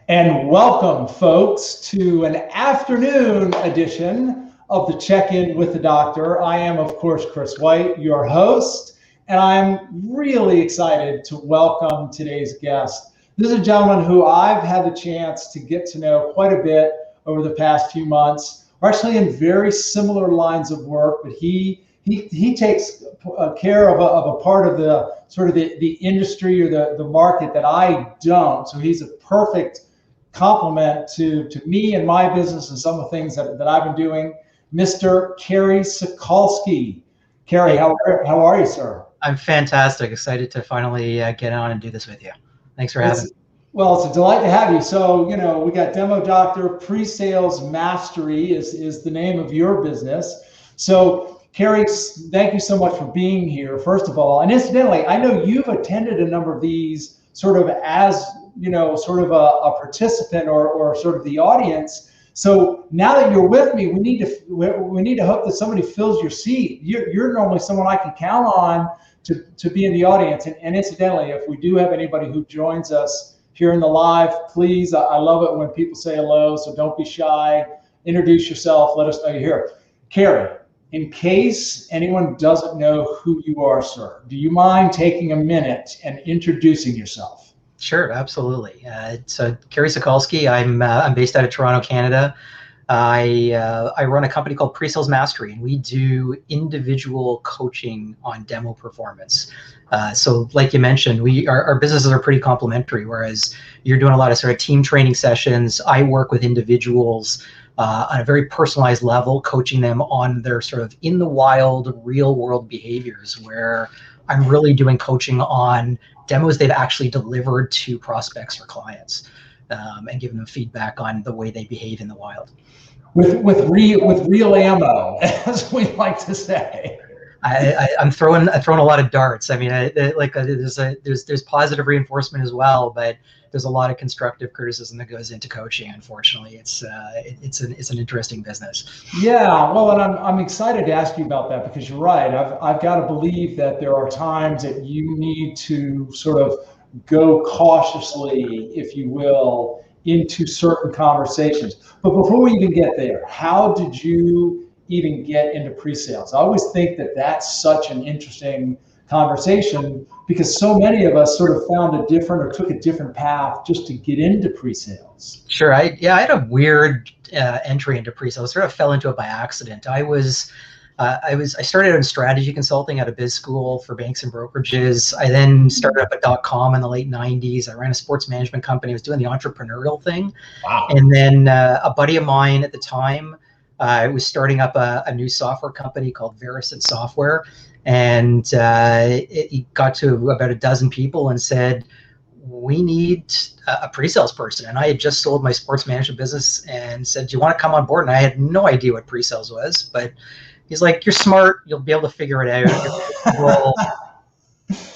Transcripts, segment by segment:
And welcome, folks, to an afternoon edition of the Check-In with the Doctor. I am, of course, Chris White, your host, and I'm really excited to welcome today's guest. This is a gentleman who I've had the chance to get to know quite a bit over the past few months. We're actually in very similar lines of work, but he takes care of a part of the sort of the industry or the market that I don't. So he's a perfect compliment to me and my business and some of the things that I've been doing. Mr. Kerry Sokalsky. Kerry, how are you, sir? I'm fantastic. Excited to finally get on and do this with you. Thanks for having me. Well, it's a delight to have you. So, we got Demo Doctor. PreSales Mastery is the name of your business. So, Kerry, thank you so much for being here, first of all. And incidentally, I know you've attended a number of these sort of as, sort of a participant or sort of the audience. So now that you're with me, we need to hope that somebody fills your seat. You're normally someone I can count on to be in the audience. And incidentally, if we do have anybody who joins us here in the live, please, I love it when people say hello, so don't be shy. Introduce yourself. Let us know you're here. Kerry, in case anyone doesn't know who you are, sir, do you mind taking a minute and introducing yourself? Sure, absolutely. So Kerry Sokalsky, I'm based out of Toronto, Canada. I run a company called PreSales Mastery, and we do individual coaching on demo performance. So like you mentioned, our businesses are pretty complementary, whereas you're doing a lot of sort of team training sessions. I work with individuals on a very personalized level, coaching them on their sort of in the wild, real world behaviors, where I'm really doing coaching on demos they've actually delivered to prospects or clients, and giving them feedback on the way they behave in the wild. With real ammo, as we like to say. I'm throwing a lot of darts. I mean, there's positive reinforcement as well, but there's a lot of constructive criticism that goes into coaching. Unfortunately, it's an interesting business. Yeah, well, and I'm excited to ask you about that, because you're right. I've got to believe that there are times that you need to sort of go cautiously, if you will, into certain conversations. But before we even get there, how did you even get into pre-sales? I always think that that's such an interesting conversation, because so many of us sort of took a different path just to get into pre-sales. Sure. I had a weird entry into pre-sales. Sort of fell into it by accident. I started in strategy consulting at a biz school for banks and brokerages. I then started up at .com in the late 90s. I ran a sports management company. I was doing the entrepreneurial thing. Wow. And then a buddy of mine at the time, I was starting up a new software company called Veracent Software. And he got to about a dozen people and said, we need a pre-sales person. And I had just sold my sports management business and said, do you want to come on board? And I had no idea what pre-sales was, but he's like, you're smart. You'll be able to figure it out.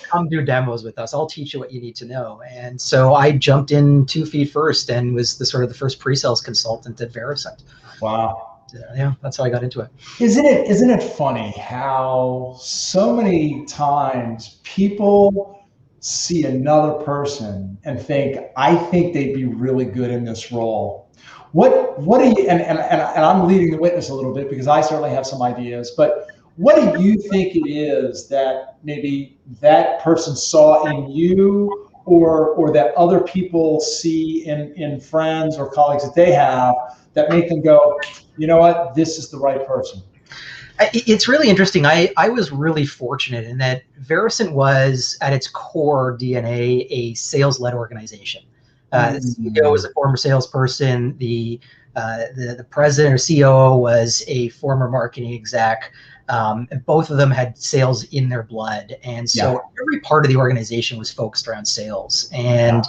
Come do demos with us. I'll teach you what you need to know. And so I jumped in 2 feet first and was the first pre-sales consultant at Veracent. Wow. Yeah, that's how I got into it. Isn't it funny how so many times people see another person and think, I think they'd be really good in this role. What do you, and I'm leading the witness a little bit, because I certainly have some ideas, but what do you think it is that maybe that person saw in you, or that other people see in friends or colleagues that they have, that make them go, you know what, this is the right person? It's really interesting. I was really fortunate in that Veracent was, at its core DNA, a sales-led organization. The CEO was a former salesperson. The president or COO was a former marketing exec. And both of them had sales in their blood. And so every part of the organization was focused around sales. And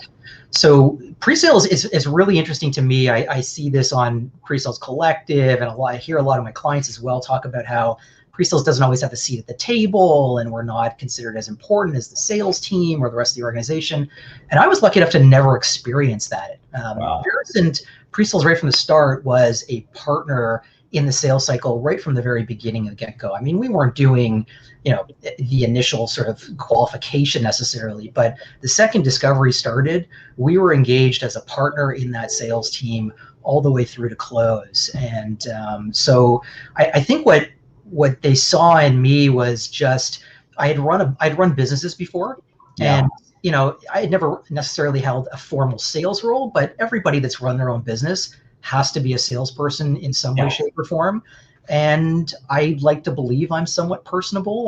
so pre-sales is really interesting to me. I see this on PreSales Collective, and I hear a lot of my clients as well talk about how pre-sales doesn't always have a seat at the table, and we're not considered as important as the sales team or the rest of the organization. And I was lucky enough to never experience that. Veracent pre-sales right from the start was a partner in the sales cycle right from the very beginning of the get-go. I mean, we weren't doing, the initial sort of qualification necessarily, but the second discovery started, we were engaged as a partner in that sales team all the way through to close. And so I think what they saw in me was just, I'd run businesses before, and I had never necessarily held a formal sales role, but everybody that's run their own business has to be a salesperson in some way, shape, or form. And I like to believe I'm somewhat personable.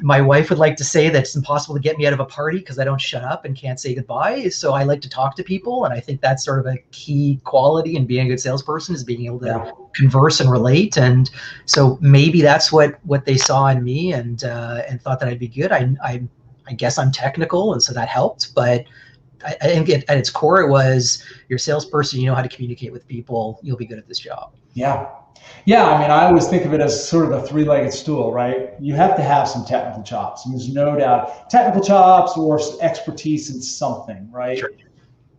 My wife would like to say that it's impossible to get me out of a party because I don't shut up and can't say goodbye. So I like to talk to people, and I think that's sort of a key quality in being a good salesperson, is being able to converse and relate. And so maybe that's what they saw in me, and thought that I'd be good. I guess I'm technical, and so that helped. But I think at its core, it was, you're a salesperson, you know how to communicate with people, you'll be good at this job. Yeah. I mean, I always think of it as sort of a three-legged stool, right? You have to have some technical chops. And there's no doubt, technical chops or expertise in something, right? Sure.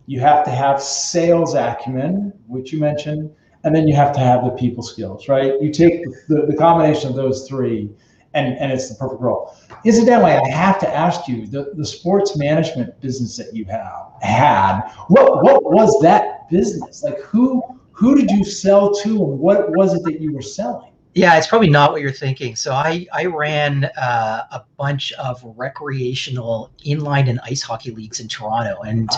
You have to have sales acumen, which you mentioned, and then you have to have the people skills, right? You take the combination of those three, and it's the perfect role. Incidentally, I have to ask you, the sports management business that you had, what was that business? Like, who did you sell to, and what was it that you were selling? Yeah, it's probably not what you're thinking. So I ran a bunch of recreational inline and ice hockey leagues in Toronto, and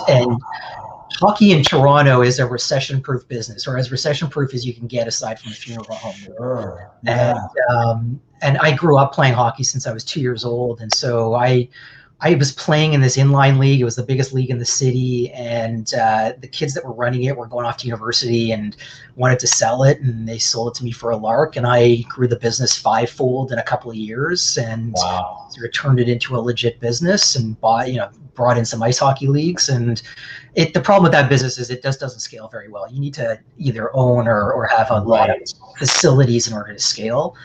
hockey in Toronto is a recession-proof business, or as recession-proof as you can get aside from a funeral home. Sure. Yeah. And I grew up playing hockey since I was 2 years old, and so I was playing in this inline league. It was the biggest league in the city, and the kids that were running it were going off to university and wanted to sell it, and they sold it to me for a lark, and I grew the business fivefold in a couple of years, and sort of turned it into a legit business, and brought in some ice hockey leagues. And the problem with that business is it just doesn't scale very well. You need to either own or have a lot of facilities in order to scale.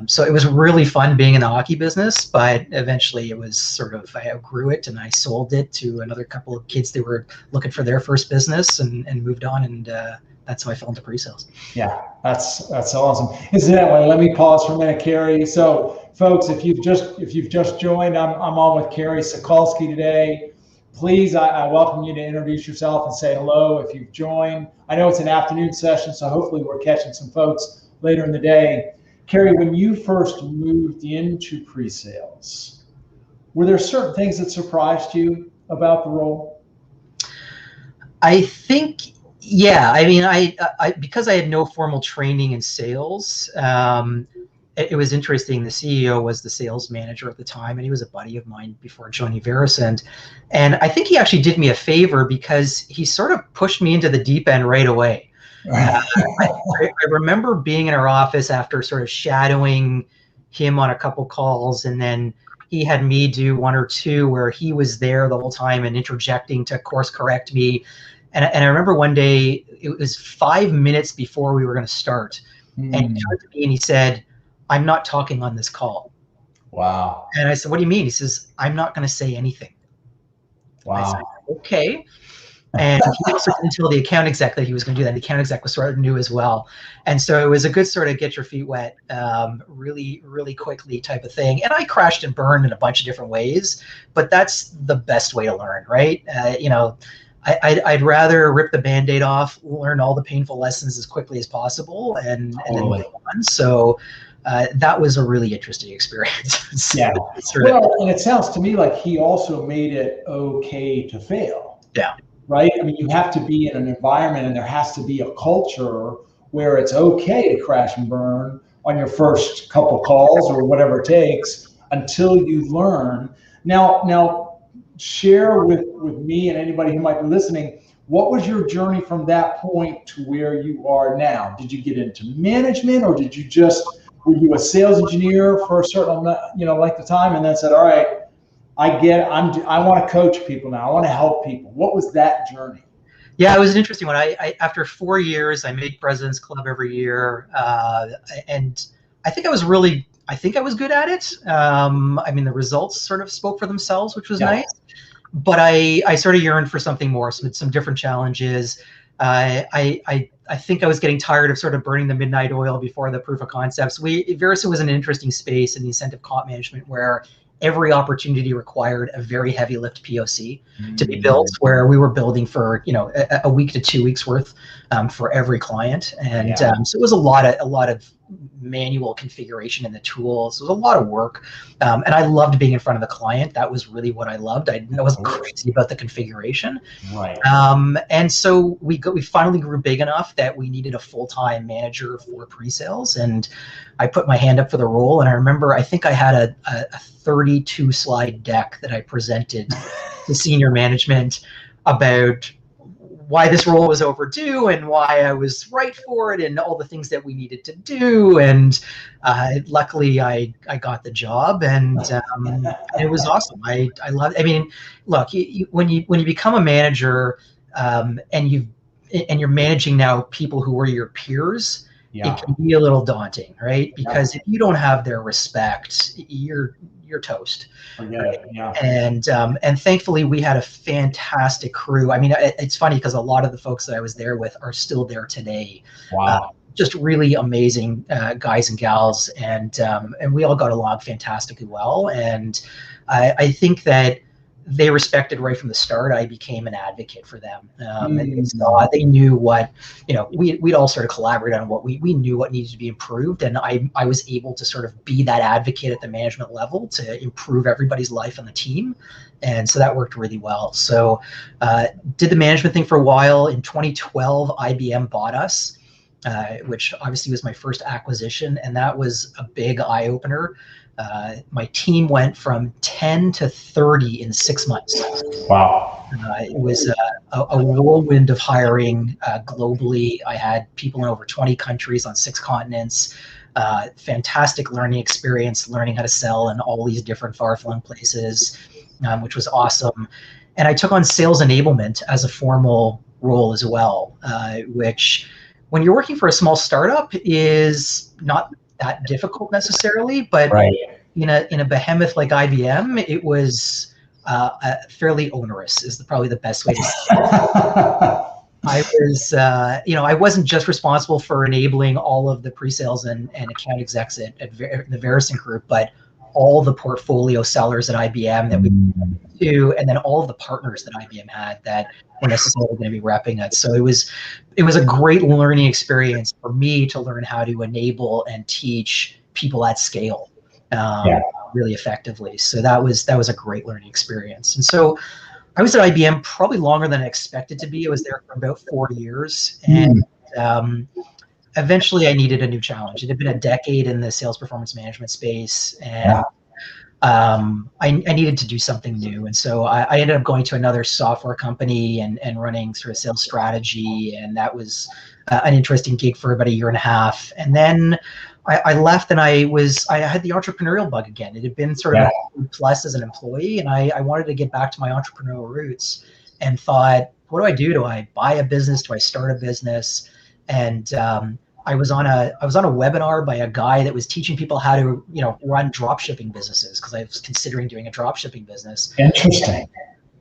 So it was really fun being in the hockey business, but eventually it was sort of, I outgrew it, and I sold it to another couple of kids that were looking for their first business, and moved on. And that's how I fell into pre-sales. Yeah, that's awesome. Incidentally, let me pause for a minute, Kerry. So folks, if you've just joined, I'm on with Kerry Sokalsky today. Please, I welcome you to introduce yourself and say hello if you've joined. I know it's an afternoon session, so hopefully we're catching some folks later in the day. Kerry, when you first moved into pre-sales, were there certain things that surprised you about the role? I think, yeah. I mean, I because I had no formal training in sales, it was interesting. The CEO was the sales manager at the time, and he was a buddy of mine before joining Vericent. And I think he actually did me a favor, because he sort of pushed me into the deep end right away. I remember being in our office after sort of shadowing him on a couple calls, and then he had me do one or two where he was there the whole time and interjecting to course correct me. And I remember one day, it was 5 minutes before we were going to start, and he turned to me and he said, "I'm not talking on this call." Wow. And I said, "What do you mean?" He says, "I'm not going to say anything." Wow. I said, "Okay." And he also didn't tell the account exec that he was going to do that. The account exec was sort of new as well. And so it was a good sort of get your feet wet, really, really quickly type of thing. And I crashed and burned in a bunch of different ways, but that's the best way to learn, right? I'd rather rip the Band-Aid off, learn all the painful lessons as quickly as possible, and then move on. So that was a really interesting experience. Yeah. Well, and it sounds to me like he also made it okay to fail. Yeah. Right? I mean, you have to be in an environment, and there has to be a culture where it's okay to crash and burn on your first couple calls or whatever it takes until you learn. Now share with me and anybody who might be listening, what was your journey from that point to where you are now? Did you get into management, or did you were you a sales engineer for a certain length of time, and then said, all right, I want to coach people now. I want to help people. What was that journey? Yeah, it was an interesting one. I after 4 years, I made President's Club every year, and I think I was good at it. I mean, the results sort of spoke for themselves, which was nice. But I sort of yearned for something more, some different challenges. I think I was getting tired of sort of burning the midnight oil before the proof of concepts. Verison was an interesting space in the incentive comp management where every opportunity required a very heavy lift POC to be built, where we were building for a week to 2 weeks worth for every client, and so it was a lot of manual configuration in the tools. It was a lot of work, and I loved being in front of the client. That was really what I loved. I wasn't crazy about the configuration, right? And so we finally grew big enough that we needed a full-time manager for pre-sales, and I put my hand up for the role. And I remember, I think I had a 32 slide deck that I presented to senior management about why this role was overdue and why I was right for it and all the things that we needed to do. And luckily I got the job, and it was awesome. I loved, I mean, look, when you become a manager, and you're managing now people who were your peers, it can be a little daunting, right? Because if you don't have their respect, you're toast. Right? And thankfully we had a fantastic crew. I mean, it's funny because a lot of the folks that I was there with are still there today. Wow. Just really amazing guys and gals, and we all got along fantastically well. And I think that they respected right from the start. I became an advocate for them, and so they knew what, we'd all sort of collaborate on what we knew what needed to be improved, and I was able to sort of be that advocate at the management level to improve everybody's life on the team, and so that worked really well. So did the management thing for a while. In 2012, IBM bought us, which obviously was my first acquisition, and that was a big eye-opener. My team went from 10 to 30 in 6 months. Wow. It was a whirlwind of hiring globally. I had people in over 20 countries on 6 continents. Fantastic learning experience, learning how to sell in all these different far-flung places, which was awesome. And I took on sales enablement as a formal role as well, which, when you're working for a small startup, is not that difficult necessarily, but in a behemoth like IBM, it was fairly onerous, is probably the best way to say it. I was, I wasn't just responsible for enabling all of the pre-sales and account execs at the Verison Group, but all the portfolio sellers at IBM that we do, and then all of the partners that IBM had that were necessarily going to be repping it. So it was a great learning experience for me to learn how to enable and teach people at scale really effectively. So that was a great learning experience. And so I was at IBM probably longer than I expected to be. I was there for about 4 years, and eventually I needed a new challenge. It had been a decade in the sales performance management space, and I needed to do something new. And so I ended up going to another software company and running sort of sales strategy, and that was an interesting gig for about 1.5 years. And then I left, and I had the entrepreneurial bug again. It had been sort of plus as an employee, and I wanted to get back to my entrepreneurial roots, and thought, what do I do? Do I buy a business? Do I start a business? And I was on a webinar by a guy that was teaching people how to run drop shipping businesses, because I was considering doing a drop shipping business. Interesting.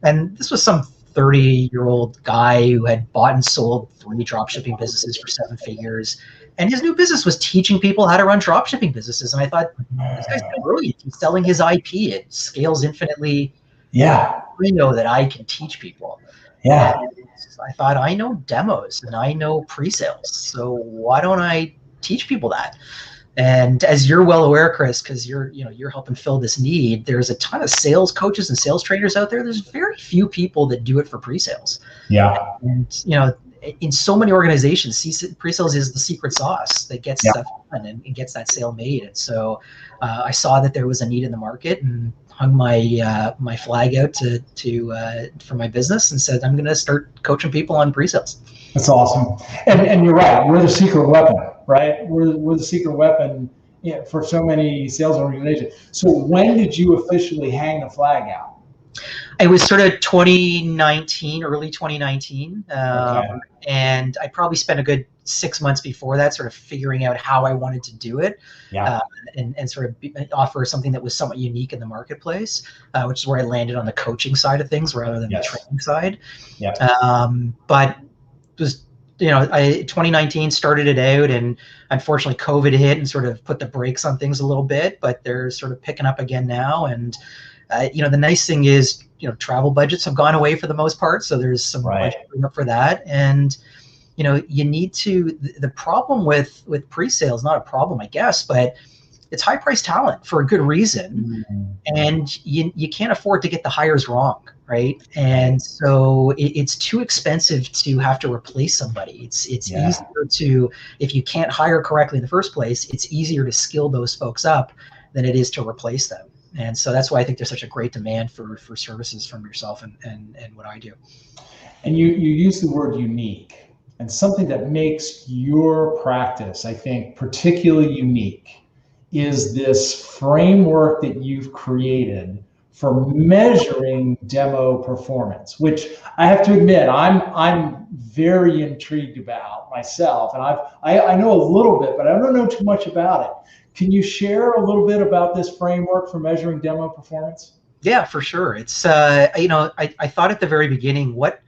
And this was some 30-year-old guy who had bought and sold 3 drop shipping businesses for 7 figures. And his new business was teaching people how to run drop shipping businesses. And I thought, this guy's brilliant. He's selling his IP. It scales infinitely. Yeah. I know that I can teach people. Yeah. And I thought, I know demos and I know pre-sales, so why don't I teach people that? And as you're well aware, Chris, because you're helping fill this need, there's a ton of sales coaches and sales trainers out there. There's very few people that do it for pre-sales. Yeah. And in so many organizations, pre-sales is the secret sauce that gets stuff done and gets that sale made. And so I saw that there was a need in the market, and hung my flag out for my business, and said, I'm going to start coaching people on pre-sales. That's awesome. And you're right. We're the secret weapon, right? We're the secret weapon for so many sales organizations. So when did you officially hang the flag out? It was sort of 2019, early 2019. And I probably spent a good 6 months before that sort of figuring out how I wanted to do it, and sort of offer something that was somewhat unique in the marketplace, which is where I landed on the coaching side of things rather than the training side. But was, 2019 started it out, and unfortunately COVID hit and sort of put the brakes on things a little bit, but they're sort of picking up again now. And the nice thing is, travel budgets have gone away for the most part, so there's some budget up for that. And you need to, the problem with pre-sales, not a problem, I guess, but it's high priced talent for a good reason. And you can't afford to get the hires wrong, right? And so it's too expensive to have to replace somebody. It's easier to, if you can't hire correctly in the first place, it's easier to skill those folks up than it is to replace them. And so that's why I think there's such a great demand for services from yourself and what I do. And you use the word unique, and something that makes your practice, I think, particularly unique is this framework that you've created for measuring demo performance, which I have to admit I'm very intrigued about myself. And I know a little bit, but I don't know too much about it. Can you share a little bit about this framework for measuring demo performance? Yeah, for sure. It's I thought at the very beginning, what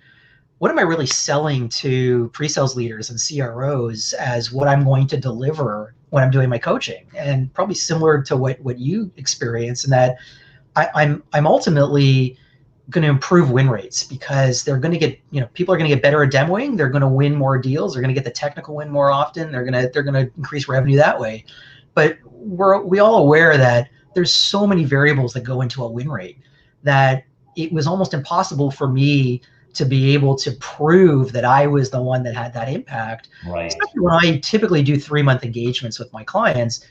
am I really selling to pre-sales leaders and CROs as what I'm going to deliver when I'm doing my coaching? And probably similar to what you experience, in that I'm ultimately going to improve win rates, because they're going to get, people are going to get better at demoing. They're going to win more deals. They're going to get the technical win more often. They're going to increase revenue that way. But we all aware that there's so many variables that go into a win rate that it was almost impossible for me to be able to prove that I was the one that had that impact. Right. Especially when I typically do 3-month engagements with my clients.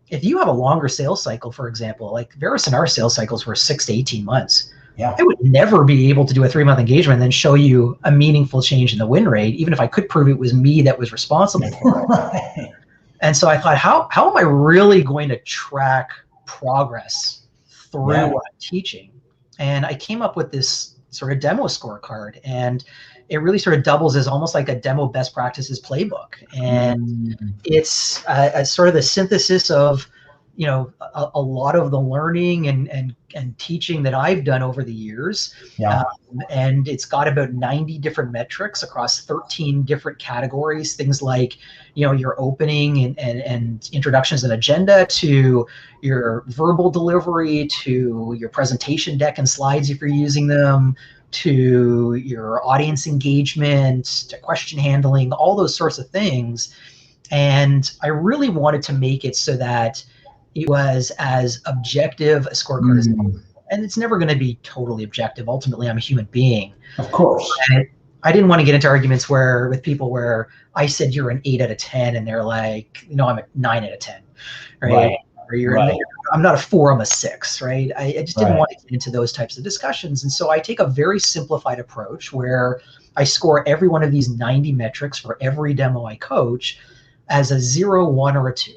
If you have a longer sales cycle, for example, like Verus and our sales cycles were 6 to 18 months. Yeah. I would never be able to do a 3-month engagement and then show you a meaningful change in the win rate, even if I could prove it was me that was responsible for it. Right. And so I thought, how am I really going to track progress through teaching? And I came up with this sort of demo scorecard, and it really sort of doubles as almost like a demo best practices playbook. And it's a sort of the synthesis of, a lot of the learning and teaching that I've done over the years. Yeah. And it's got about 90 different metrics across 13 different categories, things like, your opening and introductions and agenda, to your verbal delivery, to your presentation deck and slides if you're using them, to your audience engagement, to question handling, all those sorts of things. And I really wanted to make it so that it was as objective a scorecard as possible. And it's never going to be totally objective. Ultimately, I'm a human being. Of course. And I didn't want to get into arguments with people where I said you're an 8 out of 10 and they're like, I'm a 9 out of 10, right? Or I'm not a 4, I'm a 6, right? I just didn't want to get into those types of discussions. And so I take a very simplified approach where I score every one of these 90 metrics for every demo I coach as a 0, 1, or a 2.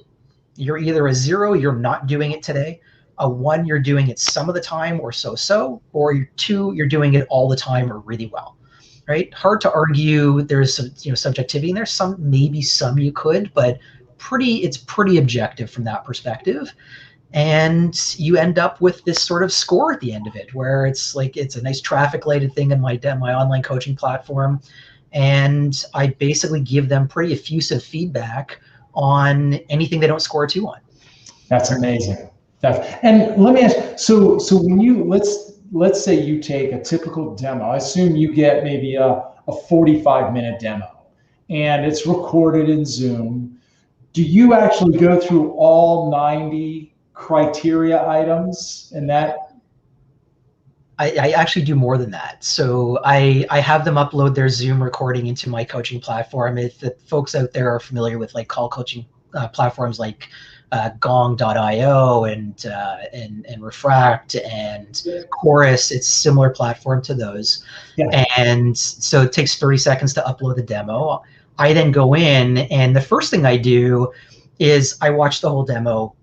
You're either a 0, you're not doing it today, a 1, you're doing it some of the time or so, or 2, you're doing it all the time or really well, right? Hard to argue. There's some subjectivity in there. Maybe some you could, but it's pretty objective from that perspective. And you end up with this sort of score at the end of it, where it's a nice traffic lighted thing in my online coaching platform. And I basically give them pretty effusive feedback on anything they don't score a 2 on. That's amazing. And let me ask, so when you, let's say you take a typical demo, I assume you get maybe a 45-minute demo, and it's recorded in Zoom. Do you actually go through all 90 criteria items in that? I actually do more than that. So I have them upload their Zoom recording into my coaching platform. If the folks out there are familiar with call coaching platforms like Gong.io and Refract and Chorus, it's a similar platform to those. Yeah. And so it takes 30 seconds to upload the demo. I then go in, and the first thing I do is I watch the whole demo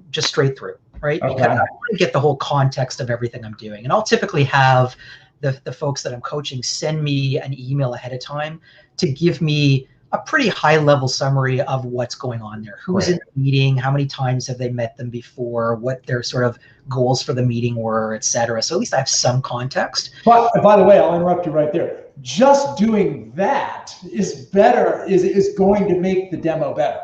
just straight through, right? Okay. Because I want to get the whole context of everything I'm doing. And I'll typically have the folks that I'm coaching send me an email ahead of time to give me a pretty high level summary of what's going on there. Who's in the meeting, how many times have they met them before, what their sort of goals for the meeting were, et cetera. So at least I have some context. But by the way, I'll interrupt you right there. just doing that is better, is going to make the demo better.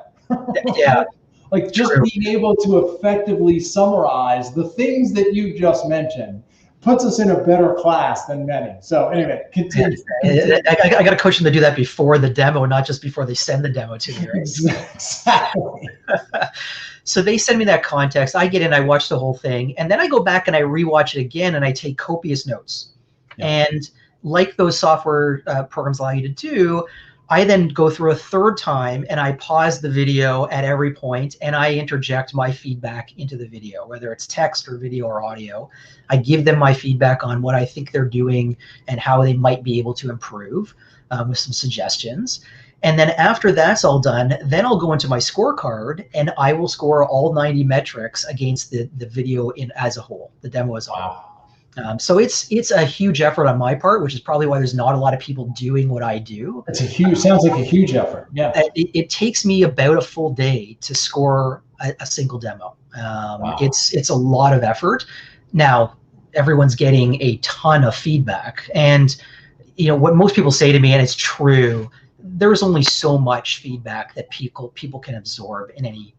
Yeah. Like just being able to effectively summarize the things that you just mentioned puts us in a better class than many. So anyway, continue. I got to coach them to do that before the demo, not just before they send the demo to me. Right? Exactly. So they send me that context. I get in, I watch the whole thing, and then I go back and I rewatch it again, and I take copious notes. Yeah. And like those software programs allow you to do, I then go through a third time and I pause the video at every point and I interject my feedback into the video, whether it's text or video or audio. I give them my feedback on what I think they're doing and how they might be able to improve with some suggestions. And then after that's all done, then I'll go into my scorecard and I will score all 90 metrics against the video as a whole, the demo as a whole. So it's a huge effort on my part, which is probably why there's not a lot of people doing what I do. Sounds like a huge effort. Yeah. It takes me about a full day to score a single demo. It's a lot of effort. Now, everyone's getting a ton of feedback, and what most people say to me, and it's true, there's only so much feedback that people can absorb in any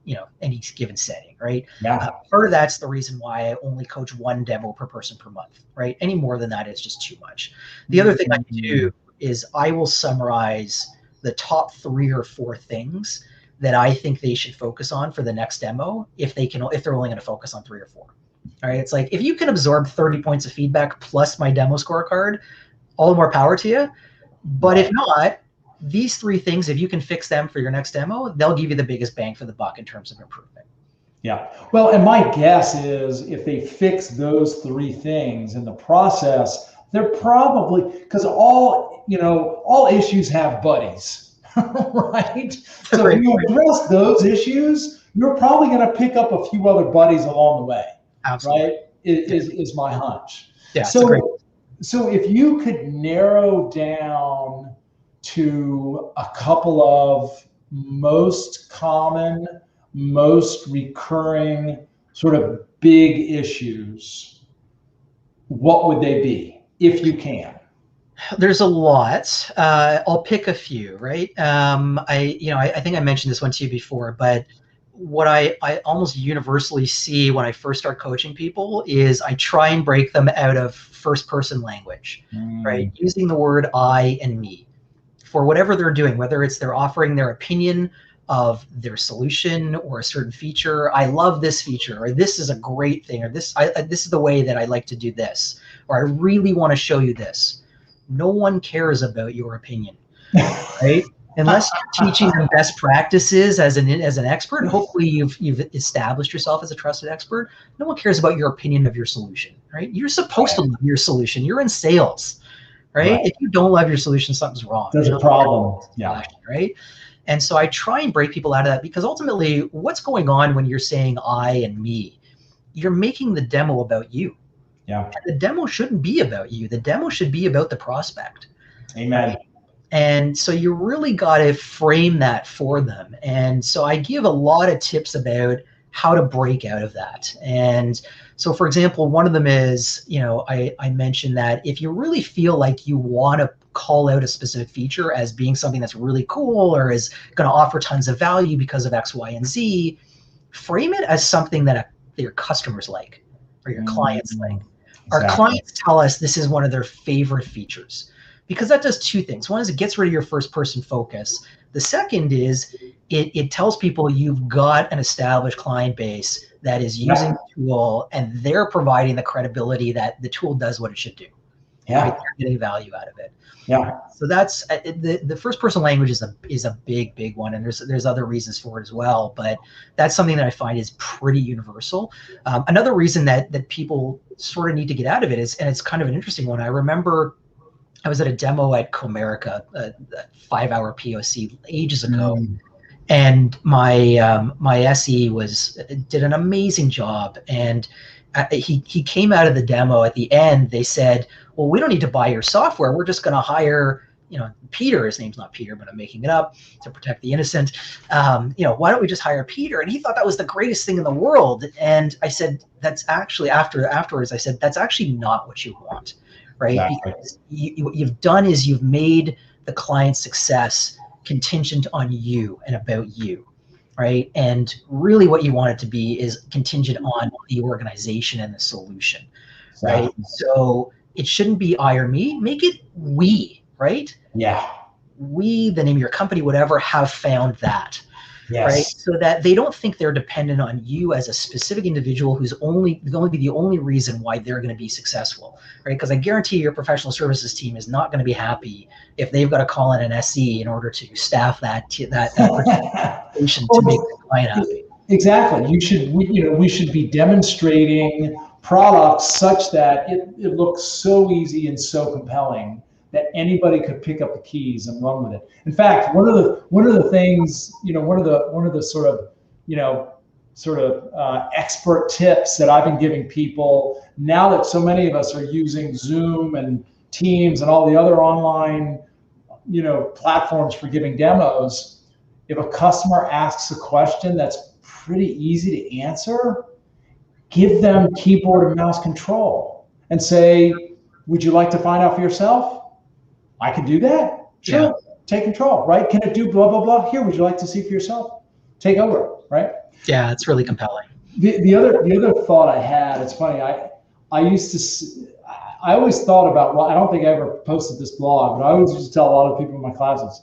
given setting, right? Yeah. Part of that's the reason why I only coach one demo per person per month, right? Any more than that is just too much. The other thing I do is I will summarize the top 3 or 4 things that I think they should focus on for the next demo if they're only going to focus on 3 or 4. All right, it's like if you can absorb 30 points of feedback plus my demo scorecard, all the more power to you. But if not, these 3 things, if you can fix them for your next demo, they'll give you the biggest bang for the buck in terms of improvement. Yeah. Well, and my guess is if they fix those 3 things in the process, they're probably, because all issues have buddies, right? So if you address those issues, you're probably going to pick up a few other buddies along the way. Absolutely. Right? Is my hunch. Yeah. So if you could narrow down to a couple of most common, most recurring sort of big issues, what would they be, if you can? There's a lot. I'll pick a few, right? I think I mentioned this one to you before, but what I almost universally see when I first start coaching people is I try and break them out of first person language, right? Using the word I and me for whatever they're doing, whether it's they're offering their opinion of their solution or a certain feature. I love this feature, or this is a great thing, or this is the way that I like to do this, or I really want to show you this. No one cares about your opinion, right? Unless you're teaching them best practices as an expert, and hopefully you've established yourself as a trusted expert. No one cares about your opinion of your solution, right? You're supposed to love your solution. You're in sales, right? If you don't love your solution, something's wrong. There's a problem. Yeah. Right. And so I try and break people out of that, because ultimately what's going on when you're saying I and me, you're making the demo about you. Yeah. And the demo shouldn't be about you. The demo should be about the prospect. Amen. Right? And so you really got to frame that for them. And so I give a lot of tips about how to break out of that. And so, for example, one of them is, I mentioned that if you really feel like you want to call out a specific feature as being something that's really cool or is going to offer tons of value because of X, Y, and Z, frame it as something that your customers like or your clients like. Exactly. Our clients tell us this is one of their favorite features, because that does 2 things. One is it gets rid of your first person focus. The second is it tells people you've got an established client base that is using the tool, and they're providing the credibility that the tool does what it should do. Yeah. Right? They're getting value out of it. Yeah. So that's the first person language is a big one, and there's other reasons for it as well, but that's something that I find is pretty universal. Another reason that people sort of need to get out of it is, and it's kind of an interesting one. I remember I was at a demo at Comerica, a 5-hour POC ages ago, and my SE did an amazing job, and he came out of the demo at the end. They said, well, we don't need to buy your software. We're just going to hire, Peter. His name's not Peter, but I'm making it up to protect the innocent. Why don't we just hire Peter? And he thought that was the greatest thing in the world. And I said, that's actually afterwards, I said, that's actually not what you want, right? Exactly. Because what you've done is you've made the client's success contingent on you and about you, right? And really what you want it to be is contingent on the organization and the solution, right? Exactly. So it shouldn't be I or me, make it we, right? Yeah. We, the name of your company, whatever, have found that. Yes. Right, so that they don't think they're dependent on you as a specific individual who's going to be the only reason why they're going to be successful, right? Because I guarantee your professional services team is not going to be happy if they've got to call in an SE in order to staff that participation to make the client happy. Exactly. We should be demonstrating products such that it looks so easy and so compelling that anybody could pick up the keys and run with it. In fact, one of the things, one of the sort of expert tips that I've been giving people now that so many of us are using Zoom and Teams and all the other online, platforms for giving demos. If a customer asks a question that's pretty easy to answer, give them keyboard and mouse control and say, would you like to find out for yourself? I can do that. Sure. Yeah. Take control, right? Can it do blah, blah, blah? Here, would you like to see for yourself? Take over, right? Yeah, it's really compelling. The other thought I had, it's funny, I always thought about, well, I don't think I ever posted this blog, but I always used to tell a lot of people in my classes,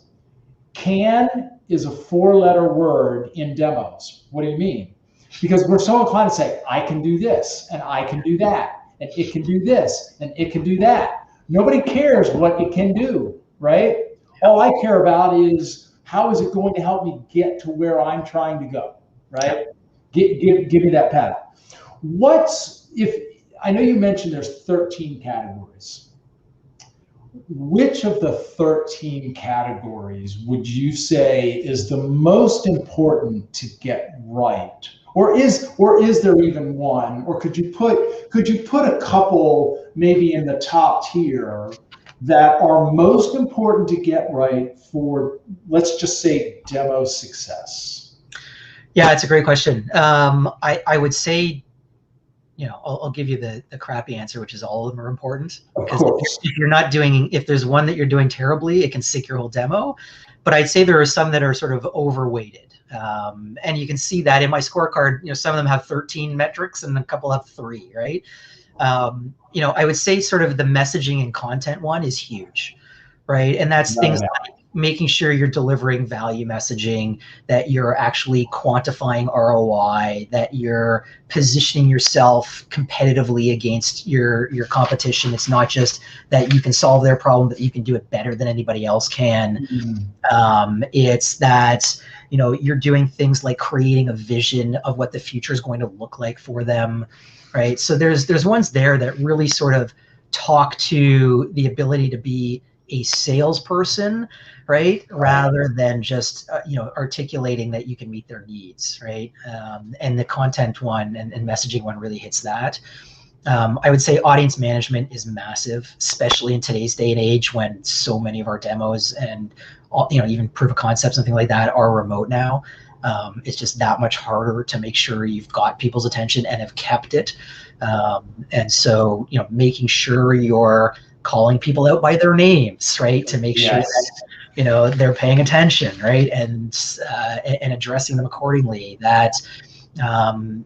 can is a 4-letter word in demos. What do you mean? Because we're so inclined to say, I can do this, and I can do that, and it can do this, and it can do that. Nobody cares what it can do, right? All I care about is how is it going to help me get to where I'm trying to go, right? Give me that path. I know you mentioned there's 13 categories. Which of the 13 categories would you say is the most important to get right? Or is there even one? Or could you put a couple maybe in the top tier that are most important to get right for, let's just say, demo success? Yeah, it's a great question. I would say, I'll give you the crappy answer, which is all of them are important. Because if there's one that you're doing terribly, it can sink your whole demo. But I'd say there are some that are sort of overweighted. And you can see that in my scorecard, some of them have 13 metrics and a couple have 3, right? I would say sort of the messaging and content one is huge, right? And that's things like making sure you're delivering value messaging, that you're actually quantifying ROI, that you're positioning yourself competitively against your competition. It's not just that you can solve their problem, but you can do it better than anybody else can. Mm-hmm. It's that you're doing things like creating a vision of what the future is going to look like for them, right? So there's ones there that really sort of talk to the ability to be a salesperson, right? Rather than just articulating that you can meet their needs, right? And the content one and messaging one really hits that. I would say audience management is massive, especially in today's day and age when so many of our demos and even proof of concept, something like that, are remote now. It's just that much harder to make sure you've got people's attention and have kept it. And so, making sure you're calling people out by their names, right? To make sure that, they're paying attention, right? And addressing them accordingly. That,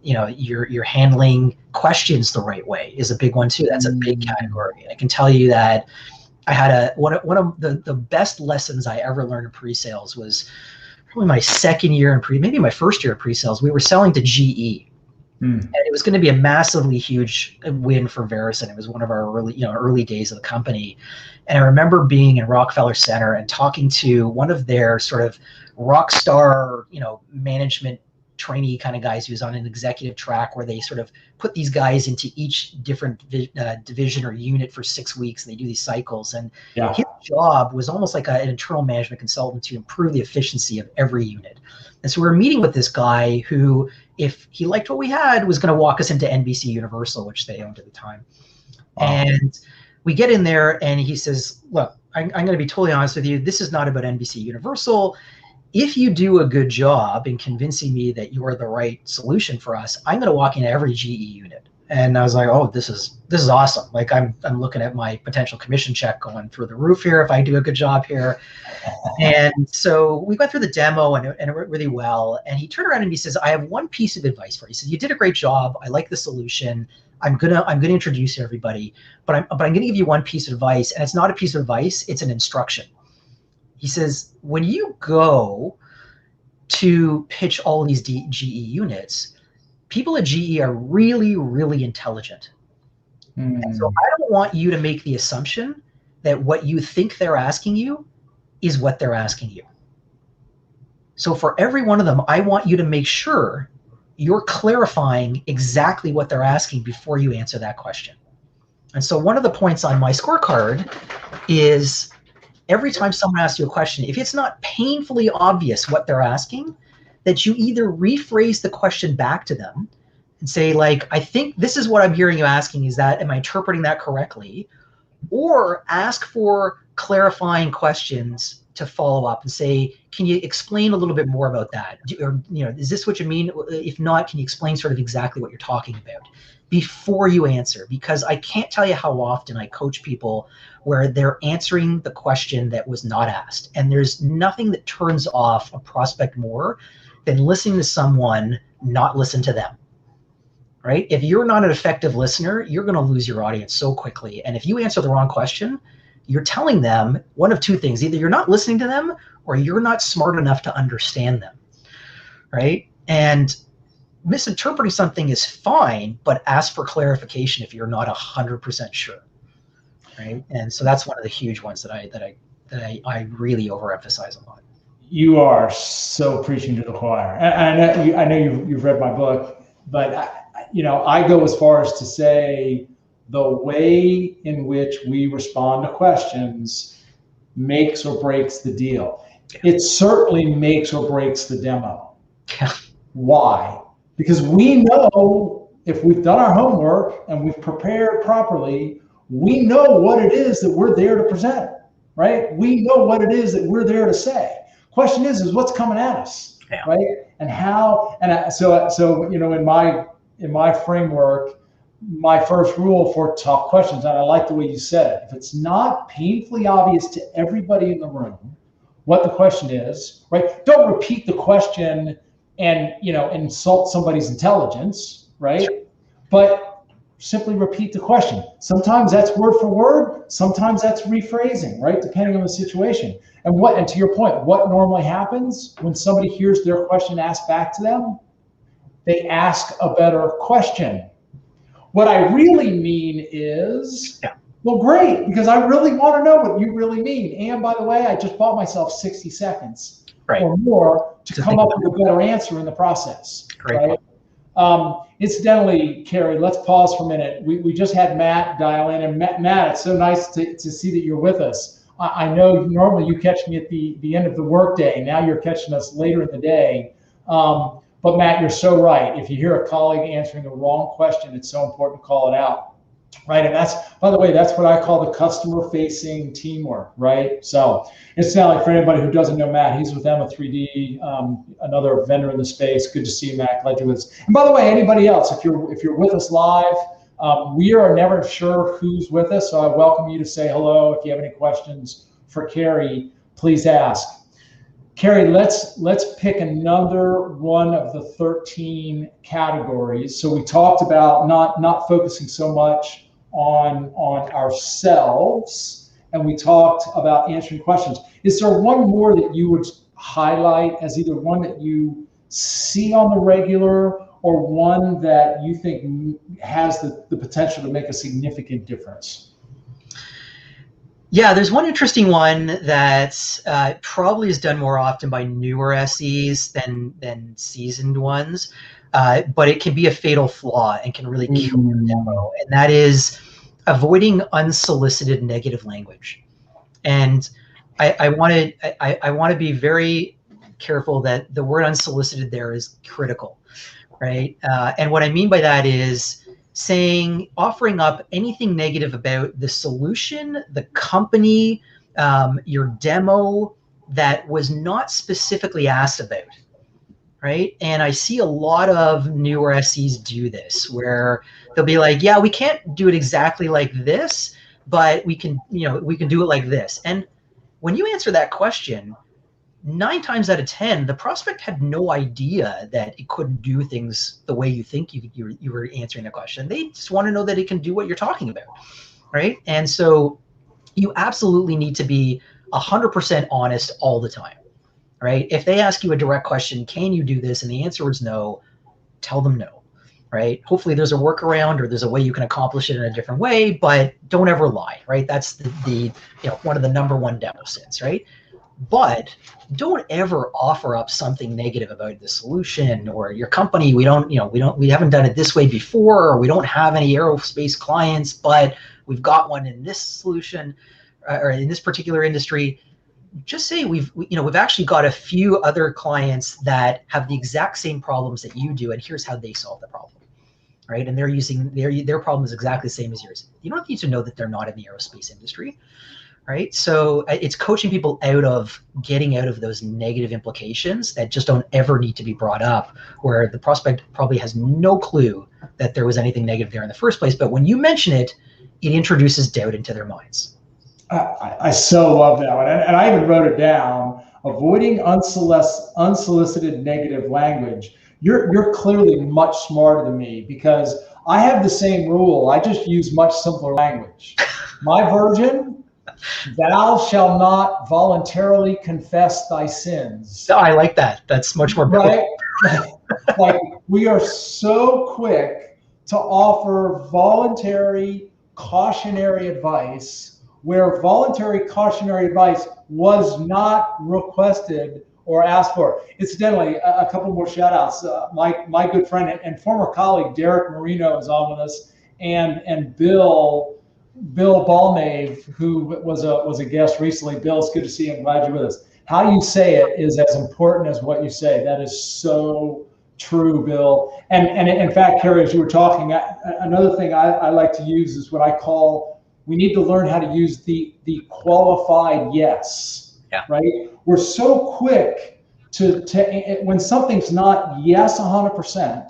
you're handling questions the right way is a big one too. That's a big category. I can tell you that I had one of the best lessons I ever learned in pre-sales was probably my second year in maybe my first year of pre-sales. We were selling to GE. And it was going to be a massively huge win for Verison. It was one of our early days of the company. And I remember being in Rockefeller Center and talking to one of their sort of rock star, management trainee kind of guys who's on an executive track where they sort of put these guys into each different division or unit for 6 weeks, and they do these cycles. And his job was almost like an internal management consultant to improve the efficiency of every unit. And so we were meeting with this guy who, if he liked what we had, was going to walk us into NBC Universal, which they owned at the time. Wow. And we get in there and he says, look, I'm going to be totally honest with you. This is not about NBC Universal. If you do a good job in convincing me that you are the right solution for us, I'm going to walk into every GE unit. And I was like, oh, this is awesome. Like I'm looking at my potential commission check going through the roof here if I do a good job here. And so we went through the demo and it went really well. And he turned around and he says, I have one piece of advice for you. He said, you did a great job. I like the solution. I'm gonna introduce everybody, but I'm gonna give you one piece of advice, and it's not a piece of advice, it's an instruction. He says, when you go to pitch all of these GE units, people at GE are really, really intelligent. And so I don't want you to make the assumption that what you think they're asking you is what they're asking you. So for every one of them, I want you to make sure you're clarifying exactly what they're asking before you answer that question. And so one of the points on my scorecard is every time someone asks you a question, if it's not painfully obvious what they're asking, that you either rephrase the question back to them and say, like, I think this is what I'm hearing you asking. Is that, am I interpreting that correctly? Or ask for clarifying questions to follow up and say, can you explain a little bit more about that? Or, is this what you mean? If not, can you explain sort of exactly what you're talking about before you answer? Because I can't tell you how often I coach people where they're answering the question that was not asked. And there's nothing that turns off a prospect more than listening to someone not listen to them, right? If you're not an effective listener, you're going to lose your audience so quickly. And if you answer the wrong question, you're telling them one of two things. Either you're not listening to them or you're not smart enough to understand them, right? And misinterpreting something is fine, but ask for clarification if you're not 100% sure, right? And so that's one of the huge ones that I really overemphasize a lot. You are so preaching to the choir. And I know you've read my book, but I go as far as to say the way in which we respond to questions makes or breaks the deal. It certainly makes or breaks the demo. Why? Because we know if we've done our homework and we've prepared properly, we know what it is that we're there to present, right? We know what it is that we're there to say. Question is what's coming at us, right? And how? And so in my framework, my first rule for tough questions, and I like the way you said it, if it's not painfully obvious to everybody in the room what the question is, right? Don't repeat the question and insult somebody's intelligence, right? But simply repeat the question. Sometimes that's word for word, sometimes that's rephrasing, right? Depending on the situation. And to your point, what normally happens when somebody hears their question asked back to them? They ask a better question. What I really mean is, well, great, because I really want to know what you really mean. And by the way, I just bought myself 60 seconds or more to come up with a better answer in the process. Right? Incidentally, Kerry, let's pause for a minute. We just had Matt dial in, and Matt, it's so nice to see that you're with us. I know normally you catch me at the end of the workday. Now you're catching us later in the day. But Matt, you're so right. If you hear a colleague answering the wrong question, it's so important to call it out, right? And that's, by the way, that's what I call the customer-facing teamwork, right? So incidentally, for anybody who doesn't know Matt, he's with Emma 3D, another vendor in the space. Good to see you, Matt. Glad you're with us. And by the way, anybody else, if you're with us live, we are never sure who's with us, so I welcome you to say hello. If you have any questions for Kerry, please ask. Kerry, let's pick another one of the 13 categories. So we talked about not focusing so much on ourselves, and we talked about answering questions. Is there one more that you would highlight as either one that you see on the regular or one that you think has the potential to make a significant difference? Yeah, there's one interesting one that probably is done more often by newer SEs than seasoned ones, but it can be a fatal flaw and can really kill your demo, and that is avoiding unsolicited negative language. And I want to be very careful that the word unsolicited there is critical, right? And what I mean by that is offering up anything negative about the solution, the company, your demo that was not specifically asked about, right? And I see a lot of newer SEs do this, where they'll be like, yeah, we can't do it exactly like this, but we can, we can do it like this. And when you answer that question, 9 times out of 10, the prospect had no idea that it couldn't do things the way you think you were answering the question. They just want to know that it can do what you're talking about, right? And so you absolutely need to be 100% honest all the time, right? If they ask you a direct question, can you do this? And the answer is no, tell them no, right? Hopefully there's a workaround or there's a way you can accomplish it in a different way, but don't ever lie, right? That's the one of the #1 demo sins, right? But don't ever offer up something negative about the solution or your company. We haven't done it this way before, or we don't have any aerospace clients, but we've got one in this solution or in this particular industry. Just say we've actually got a few other clients that have the exact same problems that you do, and here's how they solve the problem, right? And they're using their problem is exactly the same as yours. You don't need to know that they're not in the aerospace industry, right? So it's coaching people out of getting out of those negative implications that just don't ever need to be brought up, where the prospect probably has no clue that there was anything negative there in the first place. But when you mention it, it introduces doubt into their minds. I so love that one. And I even wrote it down: avoiding unsolicited negative language. You're clearly much smarter than me, because I have the same rule. I just use much simpler language. My version: thou shalt not voluntarily confess thy sins. Oh, I like that. That's much more right. Like, we are so quick to offer voluntary cautionary advice, where voluntary cautionary advice was not requested or asked for. Incidentally, a couple more shout outs. My good friend and former colleague Derek Marino is on with us, and Bill Balmave, who was a guest recently. Bill, it's good to see you. I'm glad you're with us. How you say it is as important as what you say. That is so true, Bill. And in fact, Kerry, as you were talking, another thing I like to use is what I call, we need to learn how to use the qualified yes. Yeah. Right? We're so quick to when something's not yes 100%,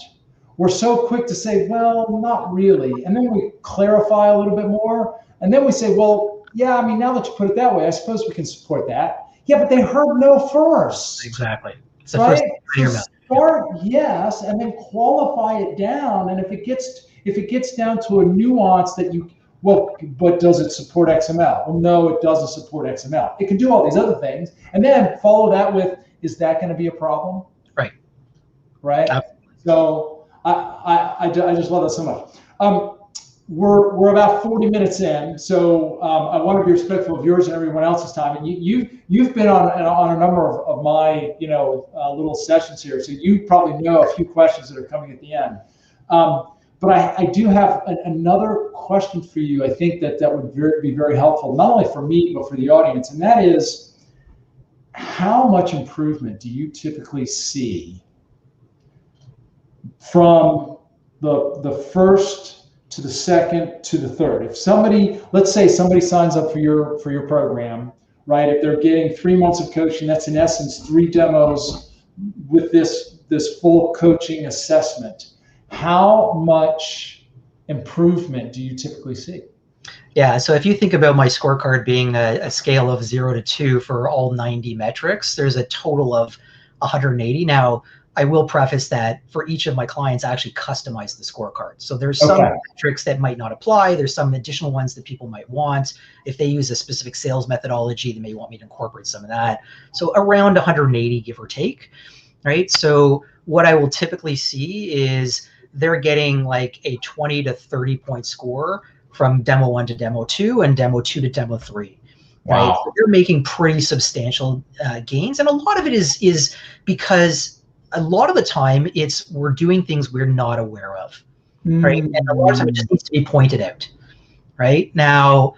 we're so quick to say, well, not really. And then we clarify a little bit more. And then we say, well, yeah, I mean, now that you put it that way, I suppose we can support that. Yeah, but they heard no first. Exactly. It's the right? first thing in your mouth. Start yes, and then qualify it down. And if it gets down to a nuance that but does it support XML? Well, no, it doesn't support XML. It can do all these other things. And then follow that with, is that going to be a problem? Right. Right? So I just love that so much. We're about 40 minutes in, so I want to be respectful of yours and everyone else's time. And you've been on a number of my little sessions here, so you probably know a few questions that are coming at the end. But I do have another question for you. I think that would be very helpful, not only for me but for the audience, and that is, how much improvement do you typically see from the first to the second to the third? If let's say somebody signs up for your program, right? If they're getting 3 months of coaching, that's in essence 3 demos with this full coaching assessment. How much improvement do you typically see? Yeah, so if you think about my scorecard being a scale of 0 to 2 for all 90 metrics, there's a total of 180. Now, I will preface that for each of my clients, I actually customize the scorecard. So there's some metrics that might not apply. There's some additional ones that people might want. If they use a specific sales methodology, they may want me to incorporate some of that. So around 180, give or take, right? So what I will typically see is they're getting like a 20 to 30 point score from demo 1 to demo 2 and demo 2 to demo 3. Right? Wow. So they're making pretty substantial gains. And a lot of it is because a lot of the time we're doing things we're not aware of, right? And a lot of time it just needs to be pointed out, right? Now,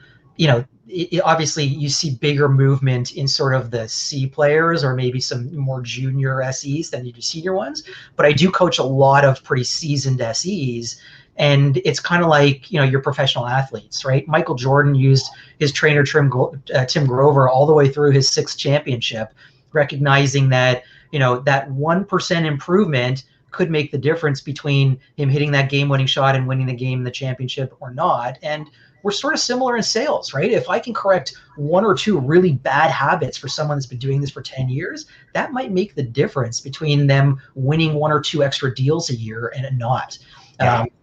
obviously you see bigger movement in sort of the C players or maybe some more junior SEs than you do senior ones, but I do coach a lot of pretty seasoned SEs, and it's kind of like, your professional athletes, right? Michael Jordan used his trainer Tim Grover all the way through his 6th championship, recognizing that that 1% improvement could make the difference between him hitting that game-winning shot and winning the game, the championship, or not. And we're sort of similar in sales, right? If I can correct one or two really bad habits for someone that's been doing this for 10 years, that might make the difference between them winning one or two extra deals a year and not.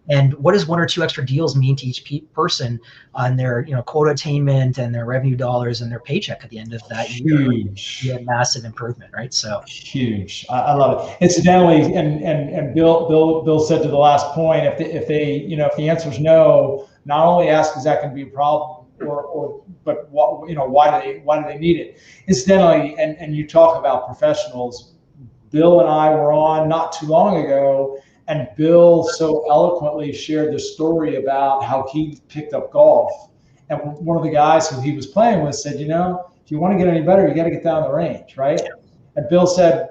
And what does one or two extra deals mean to each person on their quota attainment and their revenue dollars and their paycheck at the end of that year? Huge. A massive improvement, right? So huge. I love it. Incidentally, and Bill said to the last point, if the answer is no, not only ask is that going to be a problem, but why do they need it? Incidentally, and you talk about professionals. Bill and I were on not too long ago. And Bill so eloquently shared the story about how he picked up golf. And one of the guys who he was playing with said, if you want to get any better, you got to get down the range, right? And Bill said,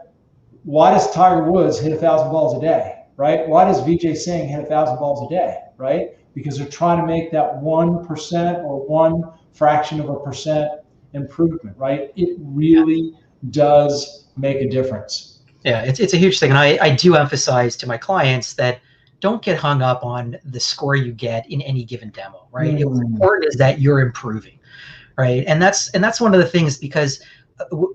why does Tiger Woods hit 1,000 balls a day, right? Why does Vijay Singh hit 1,000 balls a day, right? Because they're trying to make that 1% or one fraction of a percent improvement, right? It really does make a difference. Yeah, it's a huge thing. And I do emphasize to my clients that don't get hung up on the score you get in any given demo, right? What's important is that you're improving, right? And that's one of the things, because